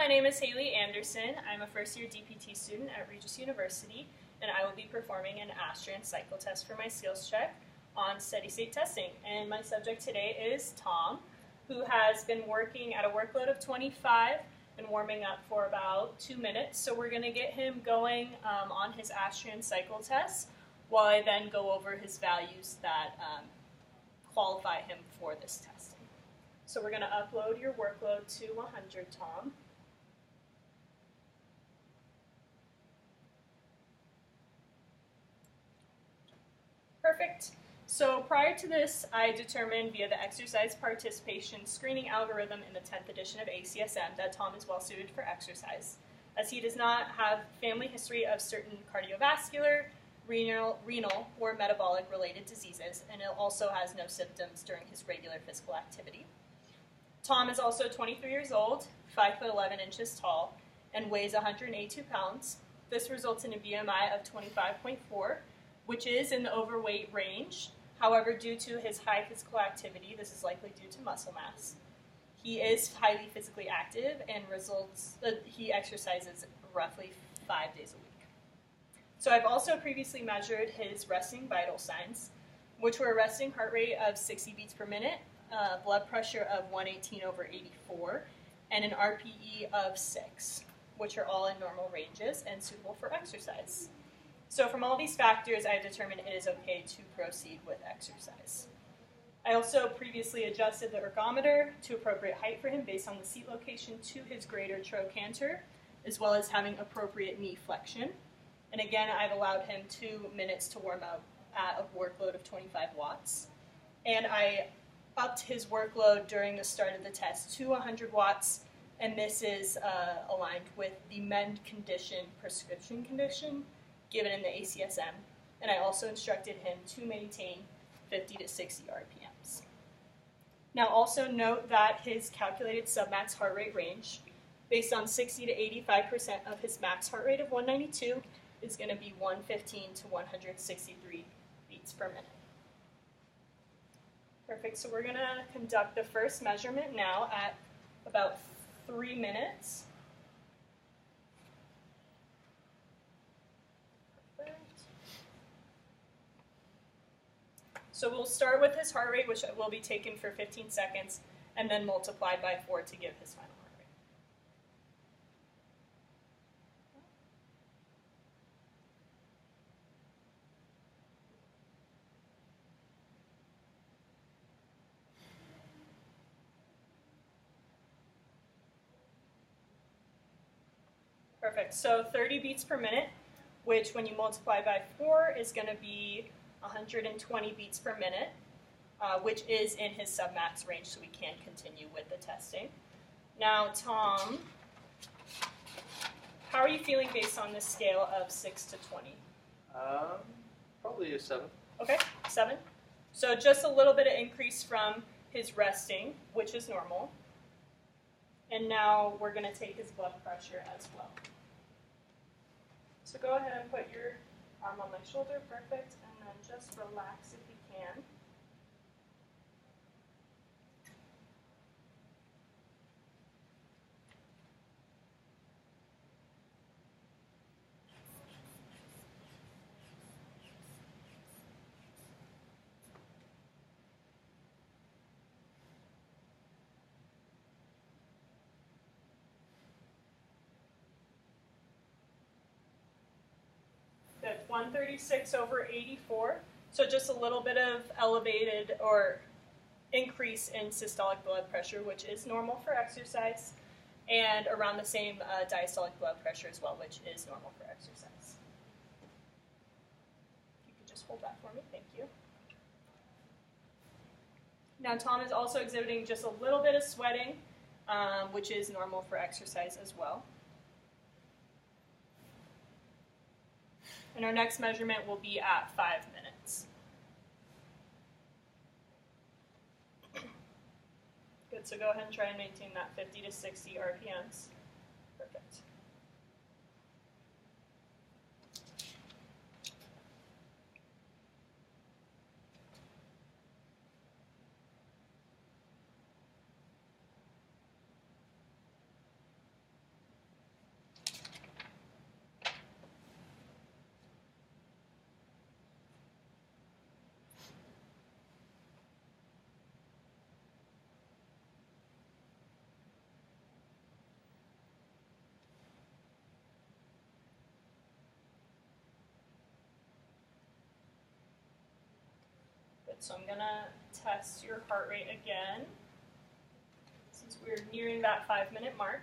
my name is Haley Anderson. I'm a first-year DPT student at Regis University, and I will be performing an Astrian cycle test for my skills check on steady-state testing. And my subject today is Tom, who has been working at a workload of 25 and warming up for about 2 minutes. So we're going to get him going on his Astrian cycle test, while I then go over his values that qualify him for this testing. So we're going to upload your workload to 100, Tom. Perfect. So prior to this, I determined via the exercise participation screening algorithm in the 10th edition of ACSM that Tom is well suited for exercise, as he does not have family history of certain cardiovascular, renal, or metabolic related diseases, and it also has no symptoms during his regular physical activity. Tom is also 23 years old, 5 foot 11 inches tall, and weighs 182 pounds. This results in a BMI of 25.4, which is in the overweight range. However, due to his high physical activity, this is likely due to muscle mass. He is highly physically active and he exercises roughly 5 days a week. So I've also previously measured his resting vital signs, which were a resting heart rate of 60 beats per minute, blood pressure of 118/84, and an RPE of 6, which are all in normal ranges and suitable for exercise. So from all these factors, I have determined it is okay to proceed with exercise. I also previously adjusted the ergometer to appropriate height for him based on the seat location to his greater trochanter, as well as having appropriate knee flexion. And again, I've allowed him 2 minutes to warm up at a workload of 25 watts. And I upped his workload during the start of the test to 100 watts, and this is aligned with the MEND condition prescription condition given in the ACSM, and I also instructed him to maintain 50 to 60 RPMs. Now also note that his calculated submax heart rate range, based on 60 to 85% of his max heart rate of 192, is going to be 115 to 163 beats per minute. Perfect, so we're going to conduct the first measurement now at about 3 minutes. Perfect. So we'll start with his heart rate, which will be taken for 15 seconds, and then multiplied by 4 to give his final heart rate. Perfect, so 30 beats per minute, which when you multiply by 4 is going to be 120 beats per minute, which is in his submax range, so we can continue with the testing. Now, Tom, how are you feeling based on this scale of 6 to 20? Probably a 7. Okay, 7. So just a little bit of increase from his resting, which is normal. And now we're going to take his blood pressure as well. So go ahead and put your arm on my shoulder, perfect, and then just relax if you can. Good, 136/84. So just a little bit of elevated or increase in systolic blood pressure, which is normal for exercise, and around the same diastolic blood pressure as well, which is normal for exercise. You could just hold that for me, thank you. Now Tom is also exhibiting just a little bit of sweating, which is normal for exercise as well. And our next measurement will be at 5 minutes. Good, so go ahead and try and maintain that 50 to 60 RPMs. Perfect. Good. So I'm gonna test your heart rate again, since we're nearing that 5-minute mark.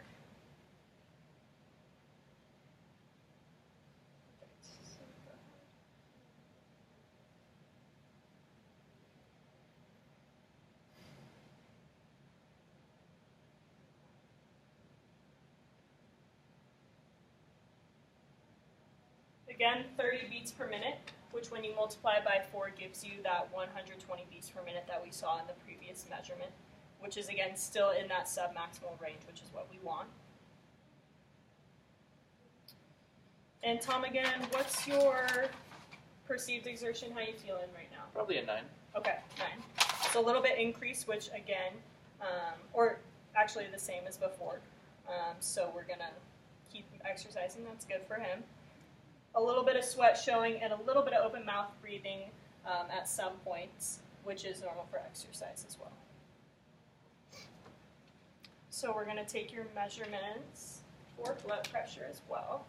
Again, 30 beats per minute, which when you multiply by 4 gives you that 120 beats per minute that we saw in the previous measurement, which is again still in that submaximal range, which is what we want. And Tom, again, what's your perceived exertion? How are you feeling right now? Probably a 9. Okay, 9. So a little bit increase, which again, or actually the same as before. So we're gonna keep exercising, that's good for him. A little bit of sweat showing and a little bit of open mouth breathing at some points, which is normal for exercise as well. So we're gonna take your measurements for blood pressure as well.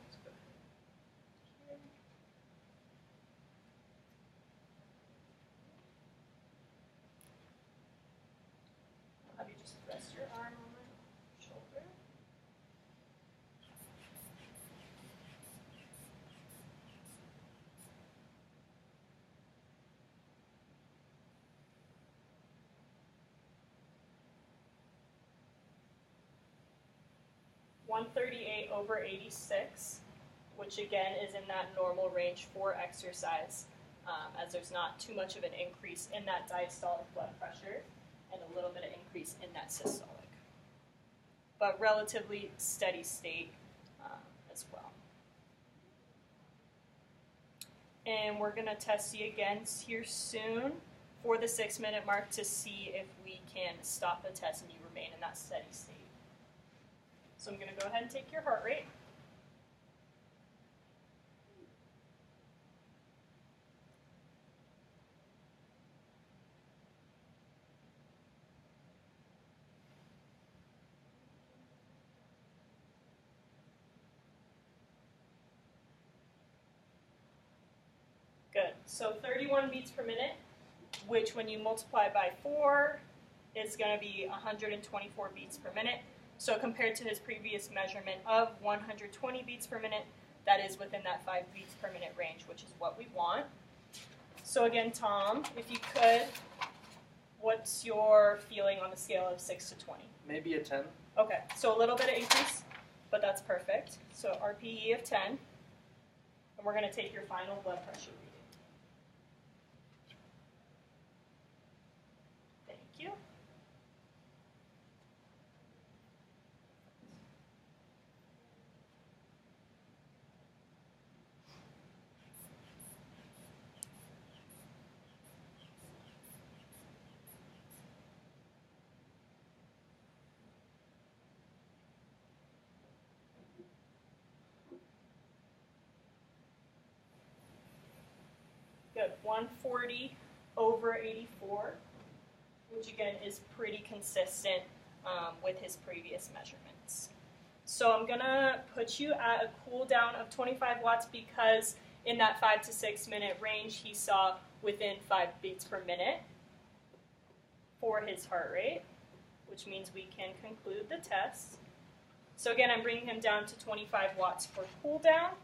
Have you just rest your arm on my shoulder? (138/86), which again is in that normal range for exercise, as there's not too much of an increase in that diastolic blood pressure and a little bit of increase in that systolic, but relatively steady state as well. And we're going to test you again here soon for the 6-minute mark to see if we can stop the test and you remain in that steady state. So I'm going to go ahead and take your heart rate. Good. So 31 beats per minute, which when you multiply by 4 is going to be 124 beats per minute. So compared to his previous measurement of 120 beats per minute, that is within that 5 beats per minute range, which is what we want. So again, Tom, if you could, what's your feeling on the scale of 6 to 20? Maybe a 10. Okay, so a little bit of increase, but that's perfect. So RPE of 10, and we're going to take your final blood pressure reading. Thank you. Good. 140/84, which again is pretty consistent with his previous measurements. So I'm going to put you at a cool down of 25 watts because in that 5 to 6 minute range he saw within 5 beats per minute for his heart rate, which means we can conclude the test. So again, I'm bringing him down to 25 watts for cool down,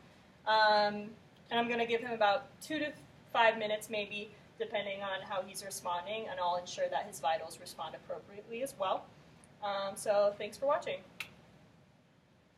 and I'm going to give him about 2 to 5 minutes maybe, depending on how he's responding, and I'll ensure that his vitals respond appropriately as well. So thanks for watching.